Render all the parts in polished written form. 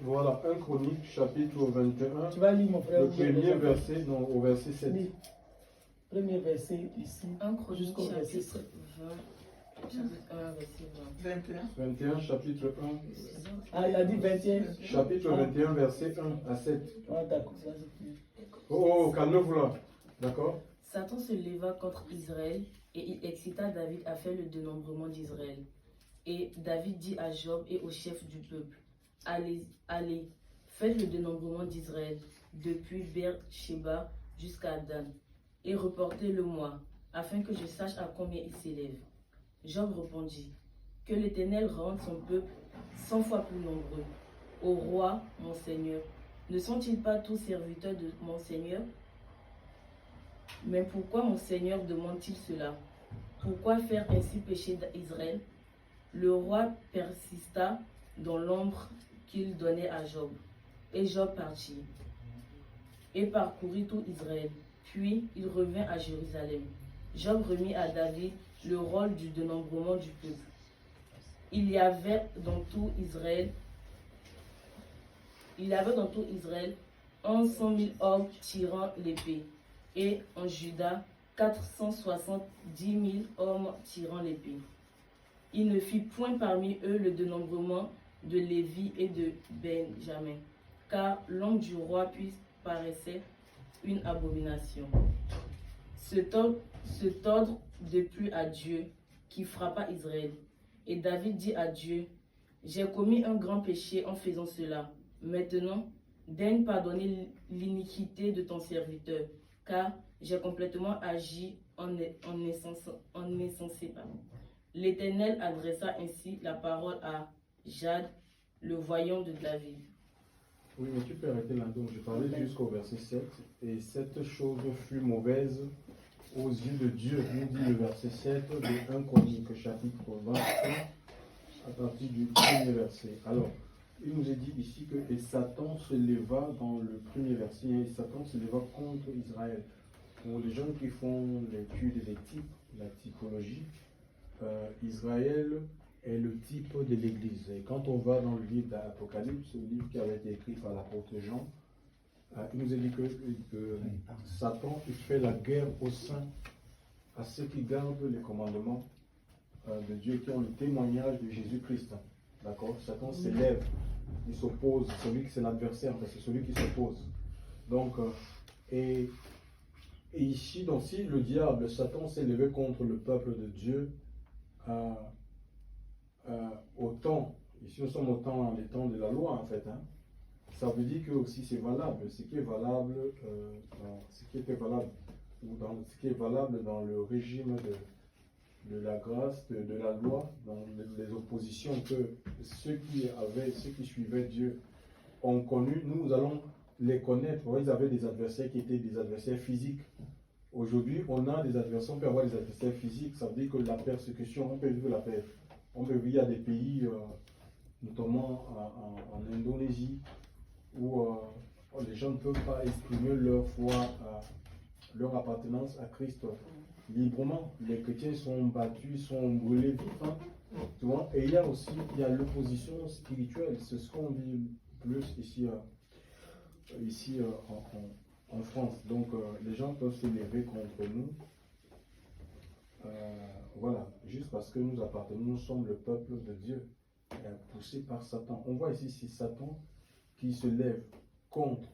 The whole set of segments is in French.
Voilà, 1 Chronique, chapitre 21. Tu vas lire, mon frère. Le premier verset, non, au verset 7. Lis. Premier verset ici. 1 Chronique, Jusqu'au verset chapitre 20. Chapitre 1, verset 20. 21, chapitre 1. Ah, il a dit 21. Chapitre 21, verset 1 à 7. Ah, d'accord, ça c'est plus. Oh, calmez-vous là. D'accord? Satan se leva contre Israël et il excita David à faire le dénombrement d'Israël. Et David dit à Job et aux chefs du peuple, allez, faites le dénombrement d'Israël depuis Beer-Sheba jusqu'à Dan et reportez-le-moi afin que je sache à combien il s'élève. Job répondit, que l'Éternel rende son peuple 100 fois plus nombreux. Ô roi, mon Seigneur, ne sont-ils pas tous serviteurs de mon Seigneur? Mais pourquoi mon Seigneur demande-t-il cela? Pourquoi faire ainsi pécher Israël? Le roi persista dans l'ombre qu'il donnait à Job. Et Job partit et parcourut tout Israël. Puis il revint à Jérusalem. Job remit à David le rôle du dénombrement du peuple. Il y avait dans tout Israël 100 000 hommes tirant l'épée, et en Juda 470 000 hommes tirant l'épée. Il ne fit point parmi eux le dénombrement de Lévi et de Benjamin, car l'homme du roi puis paraissait une abomination. Se tordre de plus à Dieu, qui frappa Israël. Et David dit à Dieu, j'ai commis un grand péché en faisant cela. Maintenant, daigne pardonner l'iniquité de ton serviteur, car j'ai complètement agi en insensé. L'Éternel adressa ainsi la parole à Jad, le voyant de David. Oui, mais tu peux arrêter là. Donc, je parlais jusqu'au verset 7. Et cette chose fut mauvaise aux yeux de Dieu, nous dit le verset 7 de 1 Chronique, chapitre 21, à partir du premier verset. Alors, il nous est dit ici que et Satan se leva dans le premier verset, et Satan se leva contre Israël. Pour les gens qui font l'étude des types, la typologie, Israël est le type de l'Église. Et quand on va dans le livre d'Apocalypse, le livre qui avait été écrit par l'apôtre Jean, il nous est dit que Satan il fait la guerre au sein à ceux qui gardent les commandements de Dieu, qui ont le témoignage de Jésus-Christ. D'accord? Satan s'élève, il s'oppose, c'est l'adversaire, c'est celui qui s'oppose. Donc, et ici, donc, si le diable, Satan s'est levé contre le peuple de Dieu, au temps, ici nous sommes au temps, les temps de la loi en fait, hein, ça veut dire que aussi c'est valable, ce qui est valable, ce qui était valable, ou dans ce qui est valable dans le régime de la grâce, de la loi, dans les oppositions que ceux qui suivaient Dieu ont connu, nous allons les connaître. Ils avaient des adversaires qui étaient des adversaires physiques. Aujourd'hui, on a des adversaires, on peut avoir des adversaires physiques, ça veut dire que la persécution, on peut vivre la paix. On peut vivre, il y a des pays, notamment en Indonésie, où les gens ne peuvent pas exprimer leur foi, leur appartenance à Christ librement. Les chrétiens sont battus, sont brûlés vifs. Hein, tu vois? Et il y a aussi l'opposition spirituelle, c'est ce qu'on vit plus ici en France. Donc les gens peuvent se lever contre nous. Voilà, juste parce que nous appartenons, nous sommes le peuple de Dieu, poussé par Satan. On voit ici, c'est Satan qui se lève contre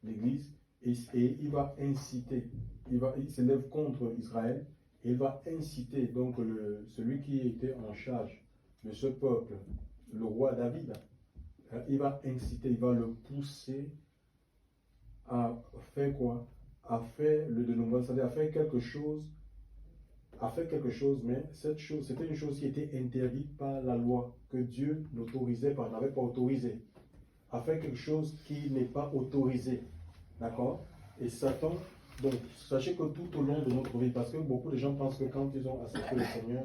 l'Église et il va inciter, il se lève contre Israël et il va inciter donc celui qui était en charge de ce peuple, le roi David, il va inciter, il va le pousser à faire quoi? À faire le dénombrement, c'est-à-dire à faire quelque chose, mais cette chose, c'était une chose qui était interdite par la loi, que Dieu n'autorisait pas, n'avait pas autorisé. À faire quelque chose qui n'est pas autorisé. D'accord? Et Satan, donc, sachez que tout au long de notre vie, parce que beaucoup de gens pensent que quand ils ont accepté le Seigneur,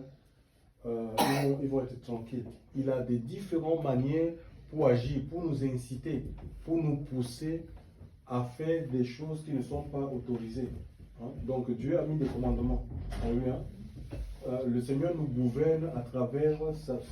ils vont être tranquilles. Il a des différentes manières pour agir, pour nous inciter, pour nous pousser à faire des choses qui ne sont pas autorisées. Hein? Donc Dieu a mis des commandements en lui. Hein? Le Seigneur nous gouverne à travers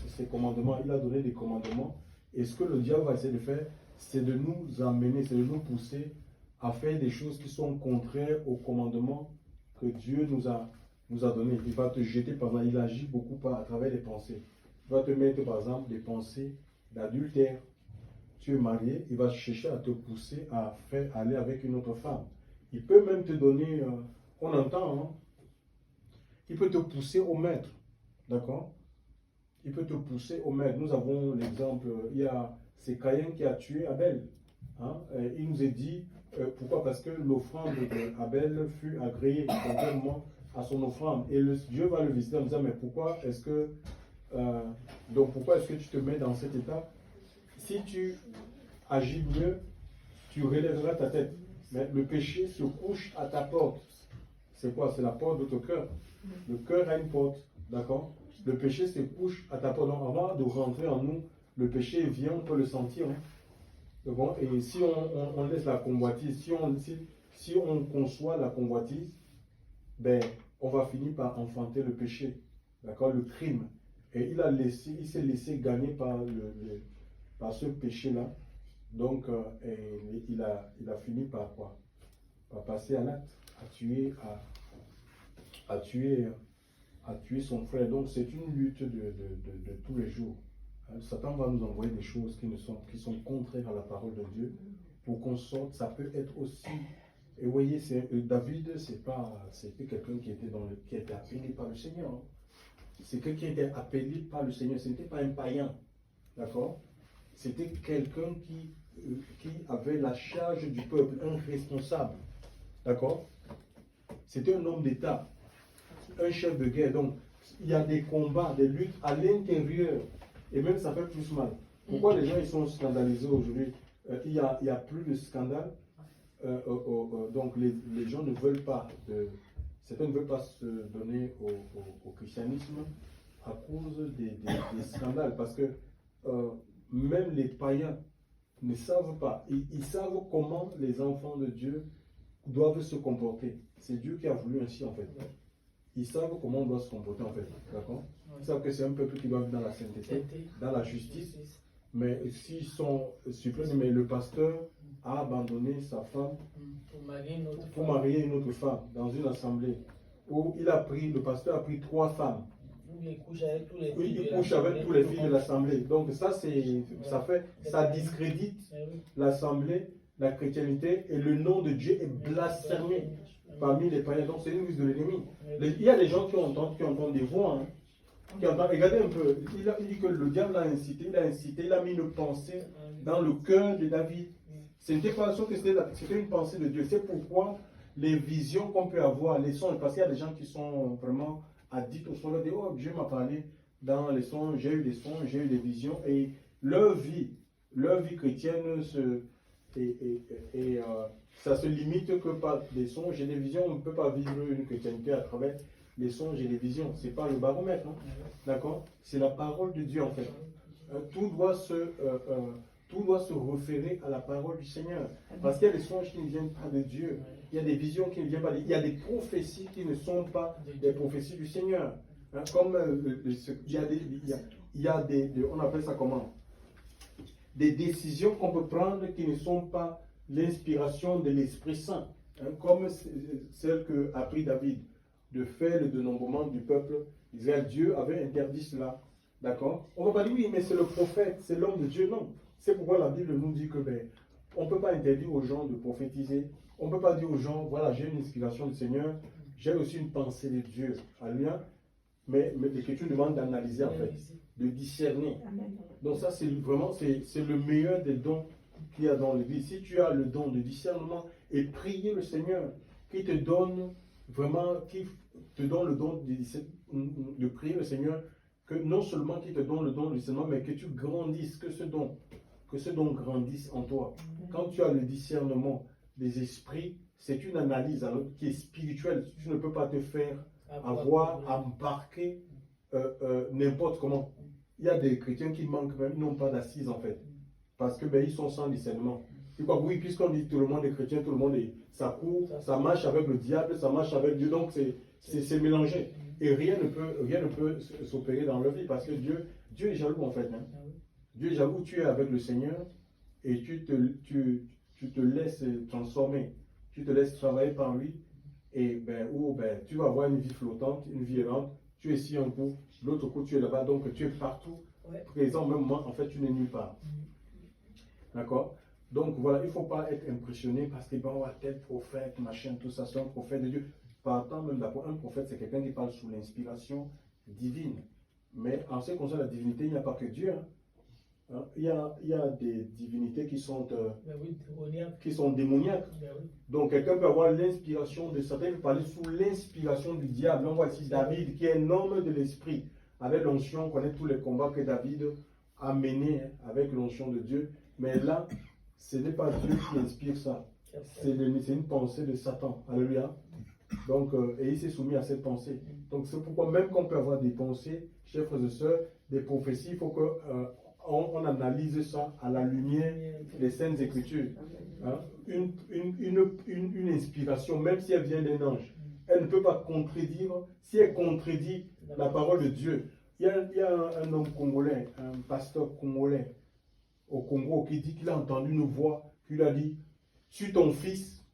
ses commandements. Il a donné des commandements Et ce que le diable va essayer de faire, c'est de nous amener, c'est de nous pousser à faire des choses qui sont contraires au commandement que Dieu nous a donné. Il va te jeter, par exemple, il agit beaucoup à travers les pensées. Il va te mettre, par exemple, des pensées d'adultère. Tu es marié, il va chercher à te pousser à aller avec une autre femme. Il peut même te donner, on entend, hein, il peut te pousser au maître. D'accord? Il peut te pousser au maître. Nous avons l'exemple, c'est Caïn qui a tué Abel. Hein? Il nous est dit, pourquoi? Parce que l'offrande d'Abel fut agréée contrairement à son offrande. Et Dieu va le visiter en disant, mais pourquoi est-ce que tu te mets dans cet état? Si tu agis mieux, tu relèveras ta tête. Mais le péché se couche à ta porte. C'est quoi? C'est la porte de ton cœur. Le cœur a une porte. D'accord? Le péché se couche à ta porte. Donc avant de rentrer en nous, le péché vient, on peut le sentir. Hein? Bon, et si on laisse la convoitise, si on conçoit la convoitise, ben, on va finir par enfanter le péché, d'accord, le crime. Et il s'est laissé gagner par ce péché-là. Donc, il a fini par quoi? Par passer à l'acte, à tuer son frère. Donc, c'est une lutte de tous les jours. Satan va nous envoyer des choses qui sont contraires à la parole de Dieu pour qu'on sorte. Ça peut être aussi. Et vous voyez, David, c'était quelqu'un qui a été appelé par le Seigneur. Hein. C'est quelqu'un qui a été appelé par le Seigneur. Ce n'était pas un païen. D'accord? C'était quelqu'un qui avait la charge du peuple, un responsable. D'accord? C'était un homme d'État, un chef de guerre. Donc, il y a des combats, des luttes à l'intérieur. Et même ça fait plus mal. Pourquoi les gens ils sont scandalisés aujourd'hui? Il y a plus de scandale. Donc les gens ne veulent pas, certains ne veulent pas se donner au christianisme à cause des scandales. Parce que même les païens ne savent pas. Ils savent comment les enfants de Dieu doivent se comporter. C'est Dieu qui a voulu ainsi en fait. Ils savent comment on doit se comporter en fait. D'accord? Ils savent que c'est un peuple qui doit vivre dans la sainteté, dans la justice. Mais s'ils sont suprêmes, mais le pasteur a abandonné sa femme pour marier une autre femme dans une assemblée où le pasteur a pris 3 femmes. Il couche avec tous les filles de l'assemblée. Donc ça discrédite l'assemblée, la chrétienté, et le nom de Dieu est blasphémé parmi les païens. Donc c'est une ruse de l'ennemi. Il y a des gens qui entendent des voix. Hein. Regardez un peu, il dit que le diable l'a incité, il a mis une pensée dans le cœur de David. Ce n'était pas sûr que c'était une pensée de Dieu. C'est pourquoi les visions qu'on peut avoir, les songes, parce qu'il y a des gens qui sont vraiment addicts au songe, ils disent, oh, Dieu m'a parlé dans les songes, j'ai eu des songes, j'ai eu des visions, et leur vie chrétienne, ça se limite que par des songes et des visions. On ne peut pas vivre une chrétienté à travers les songes et les visions. Ce n'est pas le baromètre, non? D'accord? C'est la parole de Dieu en fait. Tout doit se référer à la parole du Seigneur. Parce qu'il y a des songes qui ne viennent pas de Dieu. Il y a des visions qui ne viennent pas de Dieu. Il y a des prophéties qui ne sont pas des prophéties du Seigneur. Hein, comme il y a des, on appelle ça comment? Des décisions qu'on peut prendre qui ne sont pas l'inspiration de l'Esprit Saint. Hein, comme celle qu'a pris David, de faire le dénombrement du peuple Israël. Dieu avait interdit cela. D'accord? On ne va pas dire oui, mais c'est le prophète, c'est l'homme de Dieu. Non. C'est pourquoi la Bible nous dit que on ne peut pas interdire aux gens de prophétiser. On ne peut pas dire aux gens, voilà, j'ai une inspiration du Seigneur, j'ai aussi une pensée de Dieu. Alléluia. Mais l'Écriture demande d'analyser en fait, de discerner. Donc ça, c'est vraiment, c'est le meilleur des dons qu'il y a dans l'Église. Si tu as le don de discernement et prier le Seigneur, qui te donne vraiment, qui te donne le don de prier le Seigneur, que non seulement qui te donne le don de discernement, mais que tu grandisses, que ce don grandisse en toi. Quand tu as le discernement des esprits, c'est une analyse alors, qui est spirituelle. Tu ne peux pas te faire embarquer n'importe comment. Il y a des chrétiens qui manquent même, ils n'ont pas d'assises en fait. Parce que ils sont sans discernement. Et quoi, oui, puisqu'on dit tout le monde est chrétien, tout le monde est. Ça court, ça marche avec le diable, ça marche avec Dieu. Donc c'est mélangé. Et rien ne peut s'opérer dans leur vie parce que Dieu est jaloux en fait. Hein. Dieu, j'avoue, tu es avec le Seigneur et tu te laisses transformer, tu te laisses travailler par lui et tu vas avoir une vie flottante, une vie errante. Tu es ici un coup, l'autre coup tu es là-bas, donc tu es partout. Ouais. Présent, même moi, en fait, tu n'es nulle part. D'accord? Donc voilà, il ne faut pas être impressionné parce que bon, tel prophète, machin, tout ça, c'est un prophète de Dieu. Partant même d'abord, un prophète, c'est quelqu'un qui parle sous l'inspiration divine. Mais en ce qui concerne la divinité, il n'y a pas que Dieu. Hein. Il y a des divinités qui sont démoniaques. Donc quelqu'un peut avoir l'inspiration de Satan, il peut parler sous l'inspiration du diable. On voit ici David qui est un homme de l'esprit. Avec l'onction, on connaît tous les combats que David a menés avec l'onction de Dieu. Mais là, ce n'est pas Dieu qui inspire ça. C'est une pensée de Satan. Alléluia. Donc, et il s'est soumis à cette pensée. Donc c'est pourquoi même qu'on peut avoir des pensées, chers frères et sœurs, des prophéties, il faut qu'on analyse ça à la lumière des Saintes Écritures. Hein? Une inspiration, même si elle vient d'un ange, elle ne peut pas contredire, si elle contredit la parole de Dieu. Il y a un homme congolais, un pasteur congolais au Congo qui dit qu'il a entendu une voix qui lui a dit, tue ton fils.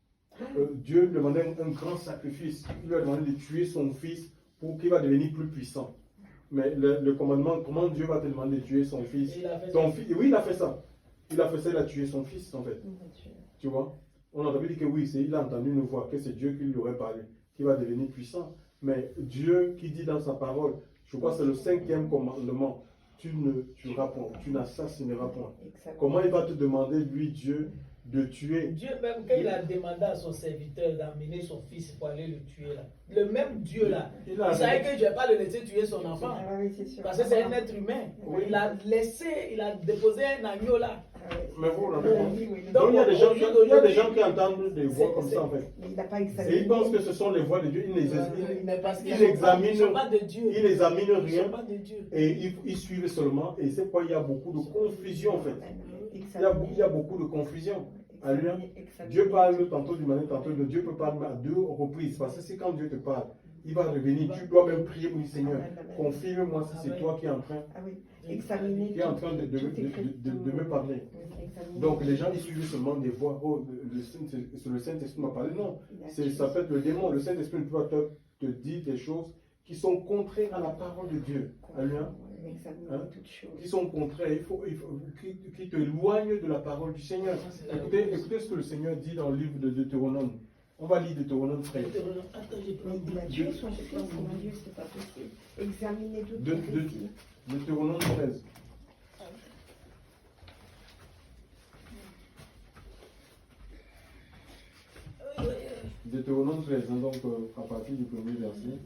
Dieu lui demandait un grand sacrifice. Il lui a demandé de tuer son fils pour qu'il va devenir plus puissant. Mais le commandement, comment Dieu va te demander de tuer son fils? Oui, il a fait ça. Il a tué son fils en fait. Tu vois? On a dit que oui, il a entendu une voix, que c'est Dieu qui lui aurait parlé, qui va devenir puissant. Mais Dieu qui dit dans sa parole, je crois que c'est le 5e commandement, tu n'assassineras point. Comment il va te demander, lui, Dieu, de tuer? Dieu, même quand il a demandé à son serviteur d'amener son fils pour aller le tuer là, le même Dieu là, il savait que Dieu ne va pas le laisser tuer son enfant. Ah oui, c'est sûr. Parce que c'est un être humain. Oui. Il a déposé un agneau là. Mais vous, donc Donc, il y a des gens qui entendent des voix comme ça en fait. Mais il n'a pas examiné. Et ils pensent que ce sont les voix de Dieu. Parce qu'ils Ils examinent, ne sont pas de Dieu. ils n'examinent Ils ne rien sont pas de Dieu. et ils suivent seulement. Et c'est pourquoi il y a beaucoup de confusion en fait. Il y a beaucoup de confusion. Alléluia. Dieu parle tantôt du matin, tantôt de Dieu peut parler à 2 reprises. Parce que c'est quand Dieu te parle, il va revenir. Tu dois même prier pour le Seigneur. Confirme-moi si c'est toi qui es en train, qui est en train de me parler. Donc les gens ils suivent seulement des voix. Oh, le Saint-Esprit m'a parlé. Non, ça peut être le démon. Le Saint-Esprit peut te dire des choses qui sont contraires à la parole de Dieu. Alléluia. Hein? Qui sont contraires, qui te éloignent de la parole du Seigneur. Écoutez ce que le Seigneur dit dans le livre de Deutéronome. On va lire Deutéronome 13. Il a tué son fils, mon Dieu, c'est pas possible. Examinez toute prophétie. Deutéronome 13. Deutéronome 13, hein, donc à partir du premier verset.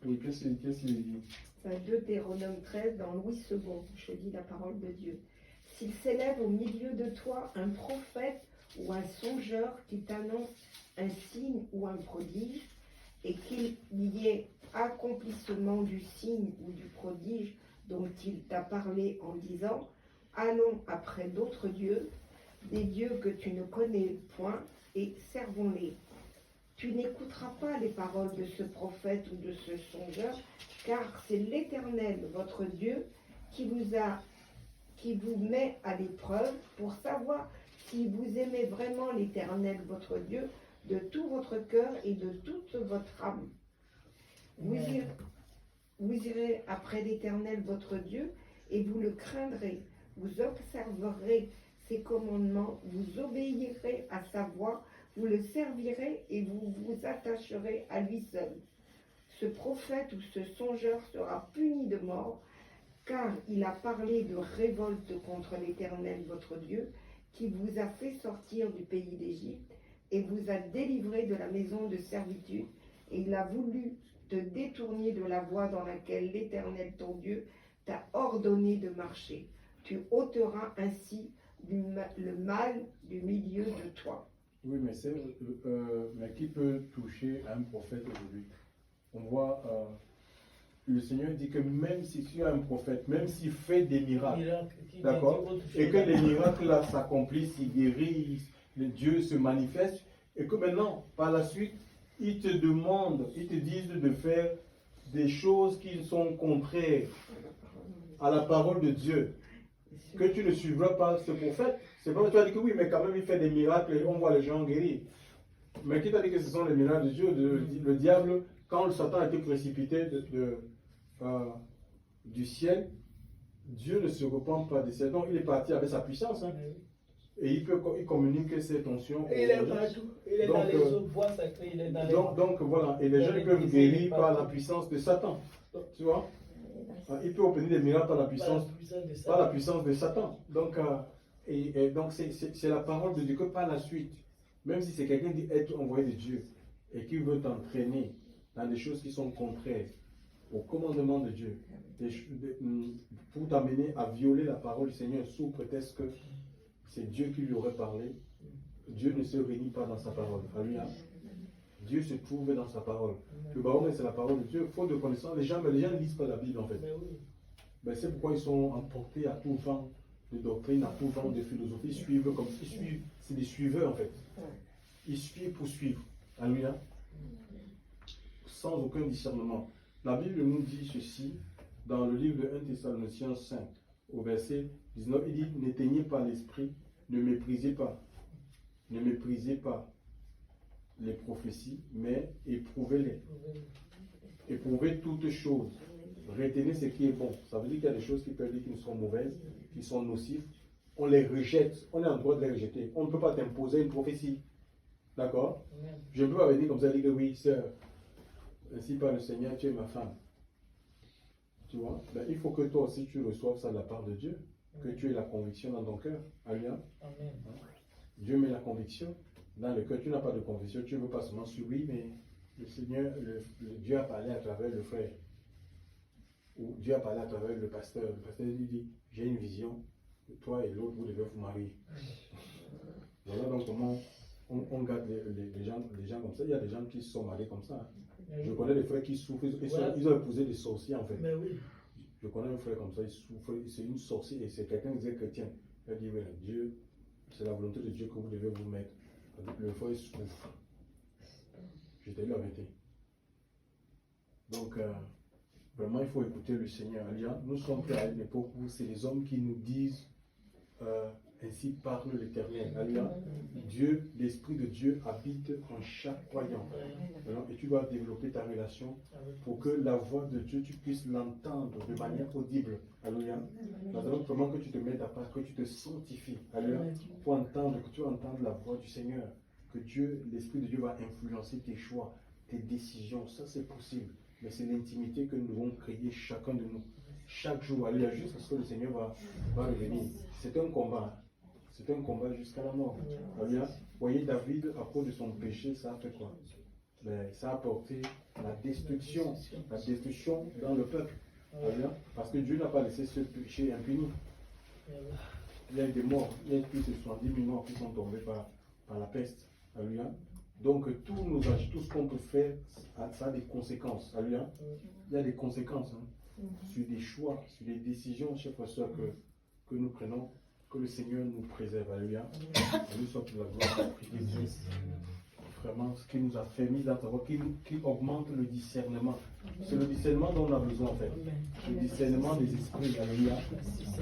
Oui, qu'est-ce qu'il dit? C'est Deutéronome 13 dans Louis II, je dis la parole de Dieu. S'il s'élève au milieu de toi un prophète ou un songeur qui t'annonce un signe ou un prodige, et qu'il y ait accomplissement du signe ou du prodige dont il t'a parlé en disant « Allons après d'autres dieux, des dieux que tu ne connais point, et servons-les. » Tu n'écouteras pas les paroles de ce prophète ou de ce songeur, car c'est l'Éternel, votre Dieu, qui vous met à l'épreuve pour savoir si vous aimez vraiment l'Éternel, votre Dieu, de tout votre cœur et de toute votre âme. Vous irez après l'Éternel, votre Dieu, et vous le craindrez. Vous observerez ses commandements, vous obéirez à sa voix, vous le servirez et vous vous attacherez à lui seul. Ce prophète ou ce songeur sera puni de mort, car il a parlé de révolte contre l'Éternel, votre Dieu, qui vous a fait sortir du pays d'Égypte et vous a délivré de la maison de servitude, et il a voulu te détourner de la voie dans laquelle l'Éternel, ton Dieu, t'a ordonné de marcher. Tu ôteras ainsi le mal du milieu de toi. Oui, mais qui peut toucher un prophète aujourd'hui? On voit le Seigneur dit que même si tu as un prophète, même s'il fait des miracles, Miracle qui d'accord, te dit autre et chose. que les miracles là s'accomplissent, ils guérissent, le Dieu se manifeste, et que maintenant, par la suite, ils te demandent, ils te disent de faire des choses qui sont contraires à la parole de Dieu, que tu ne suivras pas ce prophète. C'est pas que tu as dit que oui, mais quand même il fait des miracles et on voit les gens guérir. Mais qui t'a dit que ce sont les miracles de Dieu? Le diable, quand le Satan a été précipité du ciel, Dieu ne se repent pas de ça. Donc il est parti avec sa puissance. Hein. Et il communique ses tensions. Il est partout. Il est dans les eaux, bois sacrés, il est dans les... Donc voilà, et les gens peuvent guérir par la puissance de Satan. Tu vois? Il peut obtenir des miracles par la puissance de Satan. Donc, donc c'est la parole de Dieu que par la suite, même si c'est quelqu'un qui est envoyé de Dieu et qui veut t'entraîner dans des choses qui sont contraires au commandement de Dieu, pour t'amener à violer la parole du Seigneur sous prétexte que c'est Dieu qui lui aurait parlé, Dieu ne se réunit pas dans sa parole. Alléluia. Dieu se trouve dans sa parole. Le baromètre, c'est la parole de Dieu. Faute de connaissance, les gens ne lisent pas la Bible en fait. Ben, c'est pourquoi ils sont emportés à tout vent de doctrine, à tout vent de philosophie. Ils suivent comme ils suivent. C'est des suiveurs en fait. Ils suivent pour suivre. Alléluia. Sans aucun discernement. La Bible nous dit ceci dans le livre de 1 Thessaloniciens 5, au verset 19. Il dit: n'éteignez pas l'esprit, ne méprisez pas. Ne méprisez pas les prophéties, mais éprouvez-les. Éprouvez toutes choses. Retenez ce qui est bon. Ça veut dire qu'il y a des choses qui peuvent dire qui sont mauvaises, qui sont nocives. On les rejette. On est en droit de les rejeter. On ne peut pas t'imposer une prophétie. D'accord? Je ne peux pas venir comme ça et dire que oui, sœur, ainsi par le Seigneur, tu es ma femme. Tu vois? Ben, il faut que toi aussi tu reçoives ça de la part de Dieu. Que tu aies la conviction dans ton cœur. Alléluia. Dieu met la conviction dans le cœur. Tu n'as pas de conviction, tu ne veux pas seulement suivre, oui, mais le Seigneur, Dieu a parlé à travers le frère. Ou Dieu a parlé à travers le pasteur. Le pasteur lui dit: j'ai une vision, toi et l'autre, vous devez vous marier. Voilà donc comment on garde les gens comme ça. Il y a des gens qui se sont mariés comme ça. Je connais des frères qui souffrent, ils ont épousé des sorciers en fait. Mais oui. Je connais un frère comme ça, il souffre, c'est une sorcière et c'est quelqu'un qui disait chrétien. Il a dit: mais Dieu, c'est la volonté de Dieu que vous devez vous mettre. Le frère il souffre. Je t'ai lu la vérité. Donc, vraiment, il faut écouter le Seigneur. Nous sommes prêts à une époque où c'est les hommes qui nous disent ainsi parle l'Éternel. Dieu, l'Esprit de Dieu habite en chaque croyant. Et tu dois développer ta relation pour que la voix de Dieu, tu puisses l'entendre de manière audible. Alléluia. Vraiment que tu te mettes à part, que tu te sanctifies. Alléluia. Pour entendre, que tu entends la voix du Seigneur. Que Dieu, l'Esprit de Dieu va influencer tes choix, tes décisions. Ça, c'est possible. Mais c'est l'intimité que nous devons créer chacun de nous. Chaque jour, alléluia, jusqu'à ce que le Seigneur va revenir. C'est un combat. C'est un combat jusqu'à la mort. Alléluia. Vous voyez, David, à cause de son péché, ça a fait quoi? Ben, ça a apporté la destruction dans le peuple. Alléluia. Parce que Dieu n'a pas laissé ce péché impuni. Il y a eu des morts. Il y a plus de 70 000 morts qui sont tombés par la peste. Alléluia. Donc, tous nos actes, tout ce qu'on peut faire, ça a des conséquences. Alléluia. Il y a des conséquences sur des choix, sur des décisions, chers frères et sœurs, que nous prenons. Que le Seigneur nous préserve. Alléluia. Et nous sommes pour la gloire de Dieu. Vraiment, ce qui nous a fait mis dans ta voie, qui augmente le discernement. C'est le discernement dont on a besoin en fait. Le discernement des esprits. Alléluia.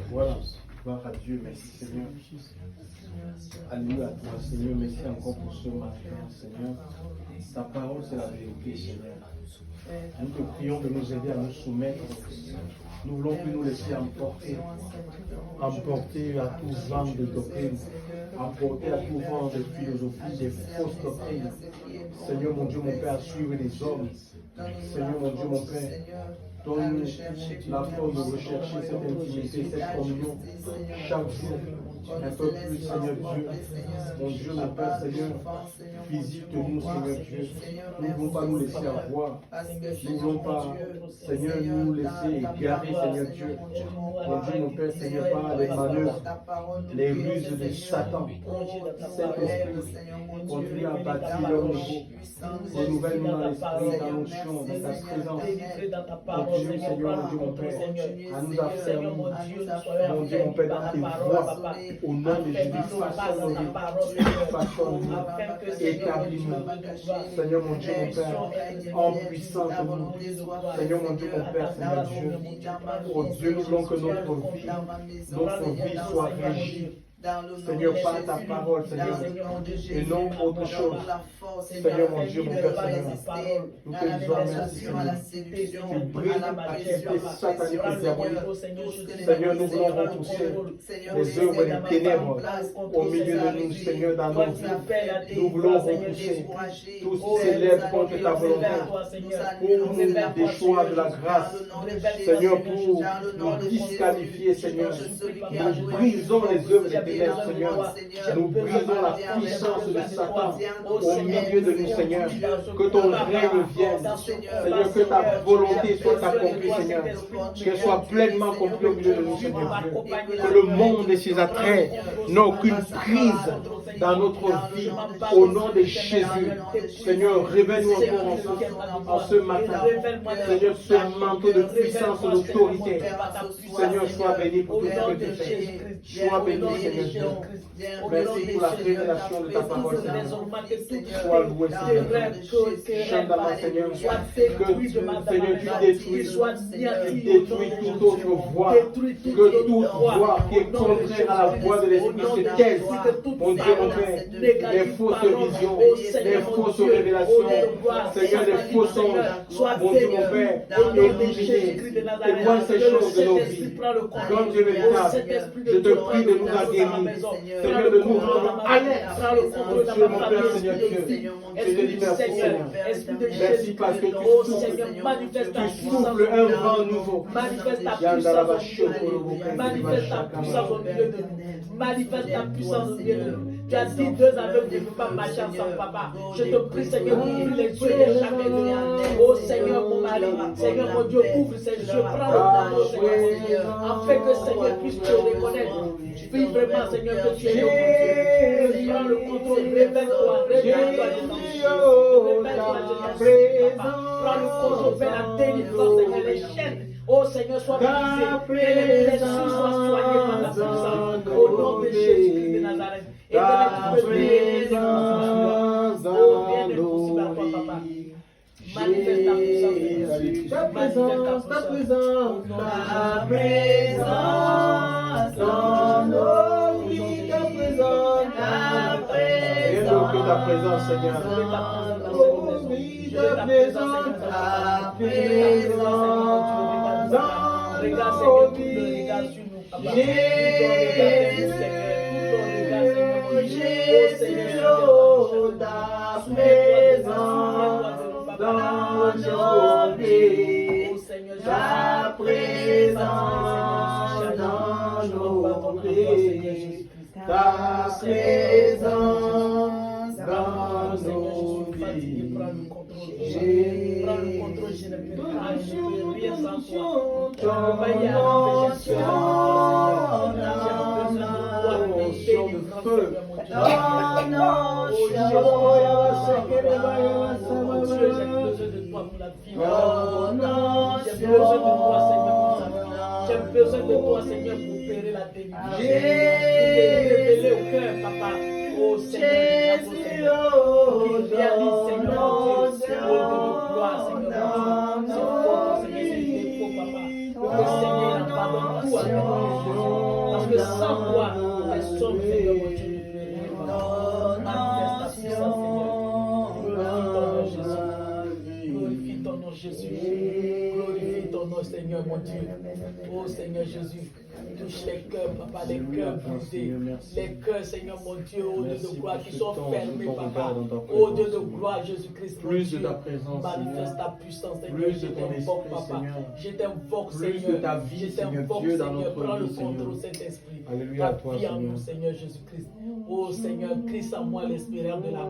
Voilà. Gloire à Dieu. Merci Seigneur. Alléluia à toi Seigneur. Merci encore pour ce matin Seigneur. Ta parole c'est la vérité Seigneur. Nous te prions de nous aider à nous soumettre. Nous voulons plus nous laisser emporter à tout vent de doctrine, emporter à tout vent de philosophie, des fausses doctrines. Seigneur mon Dieu, mon Père, à suivre les hommes. Seigneur mon Dieu, mon Père, donne la force de rechercher cette intimité, cette communion chaque jour. Un peu plus, Seigneur Dieu. Mon Dieu, mon Père, Seigneur, visite-nous, Seigneur Dieu. Nous ne voulons pas nous laisser avoir. Nous ne voulons pas, Seigneur, nous laisser égarer, Seigneur Dieu. Mon Dieu, mon Père, Seigneur, par les manœuvres, les ruses de Satan. Saint-Esprit, continue à bâtir leur niveau. Renouvelle-nous dans l'esprit, dans l'onction, dans ta présence. Mon Dieu, Seigneur, mon Dieu, mon Père, à nous affermir. Mon Dieu, mon Père, dans tes voies, au nom de Jésus, façonne-nous, établis-nous. Seigneur, mon Dieu, mon Père, en puissance, Seigneur, mon Dieu, mon Père, Seigneur Dieu. Oh Dieu, nous voulons que notre vie soit régie. Seigneur, par ta parole, Seigneur, et non autre chose. Seigneur, mon Dieu, mon Père, Seigneur, nous te disons merci, Seigneur. Tu brises l'activité satanique et diabolique. Seigneur, nous voulons repousser les œuvres des ténèbres au milieu de nous, Seigneur, dans nos vies. Nous voulons repousser tout ce qui s'élève contre ta volonté pour nous déchoir de la grâce. Seigneur, pour nous disqualifier, Seigneur, nous brisons les œuvres des ténèbres. Seigneur, nous brisons la puissance de Satan au milieu de nous, Seigneur. Que ton règne vienne, Seigneur, que ta volonté soit accomplie, Seigneur. Qu'elle soit pleinement accomplie au milieu de nous, Seigneur. Que le monde et ses attraits n'aient aucune prise dans notre vie. Au nom de Jésus, Seigneur, révèle-nous encore en ce matin. Seigneur, ce manteau de puissance et d'autorité. Seigneur, sois béni pour tout ce que tu fais. Sois béni, Seigneur. Merci pour la révélation de ta parole, Seigneur. Sois loué, Seigneur. Chante à ma Seigneur. Que Seigneur, tu détruis toute autre voix. Que toute voix qui est contraire à la voix de l'Esprit se taise. Mon Dieu, mon Père, les fausses visions, les fausses révélations, Seigneur, les faux songes. Mon Dieu, mon Père, éliminer. Éloigne ces choses de nos vies. Comme Dieu véritable, je te prie de nous en guérir. Seigneur, de nous rendre alertes. Mon Dieu, mon Père, Seigneur Dieu. Je te dis merci, Seigneur. Merci parce que tu souffles un vent nouveau. Manifeste ta puissance au milieu de nous. Manifeste ta puissance au milieu de nous. Tu as dit deux aveugles ne peuvent pas marcher ensemble, papa. Je te prie, Seigneur, ouvre les yeux de chacun de nous. Oh Seigneur, mon mari, Seigneur, mon Dieu, ouvre ses yeux. Prends le contrôle, Seigneur, afin que Seigneur puisse te reconnaître. Puis vraiment, Seigneur, que tu es le prends le contrôle, révèle-toi, révèle-toi. Prends le contrôle, fais la délivrance, Seigneur, les chaînes. Oh Seigneur, sois brisé, que les blessures soient soignées par la puissance. Au nom de Jésus-Christ de Nazareth. Et que tu peux bénir. Oh, rien n'est possible à toi, papa. Manifeste ta puissance. Ta présence, ta présence, ta présence dans nos vies, ta présence, ta présence. Rien d'autre que ta présence, Seigneur. Oh oui, ta présence, ta présence dans nos vies. Jésus, oh, ta présence dans nos vies, ta présence dans nos vies, ta présence dans nos vies. Prends le contrôle, je ne peux rien sans toi. Je ne peux pas y aller. J'ai besoin de toi, Seigneur, pour opérer la délivrance. Révéler au cœur, papa. Oh Seigneur, qui réalise, Seigneur, mon Dieu, oh de nos gloires, Seigneur, c'est faux, Seigneur, c'est défaut, papa. Le Seigneur, il pardonne tout à nous, parce que sans toi, personne, Seigneur, mon Dieu, ne peut rien. Manifeste ta puissance, Seigneur. Glorifie ton nom, Jésus. Glorifie ton nom, Jésus. Glorifie ton nom, Seigneur, mon Dieu. Oh Seigneur Jésus. touche les cœurs, papa, les Alléluia, cœurs toi, brisés, Seigneur, merci. les cœurs, Seigneur mon Dieu, ô Dieu Merci de gloire, pour qui ce sont temps, fermés, ton papa. regard dans ta Ô Dieu de présence, gloire, Jésus-Christ, mon Plus de Dieu, ta présence, manifeste Seigneur. ta puissance, Seigneur. Plus Je de ton t'invoque, esprit, papa. Seigneur. Je t'invoque, Plus de Seigneur. ta vie, Je Seigneur t'invoque, Dieu, dans Seigneur. notre Prends le vie, Seigneur. contrôle, Saint-Esprit. Alléluia à Ta toi, vie en Seigneur. nous, Seigneur Jésus-Christ. Ô Seigneur, Christ en moi, l'espérance de la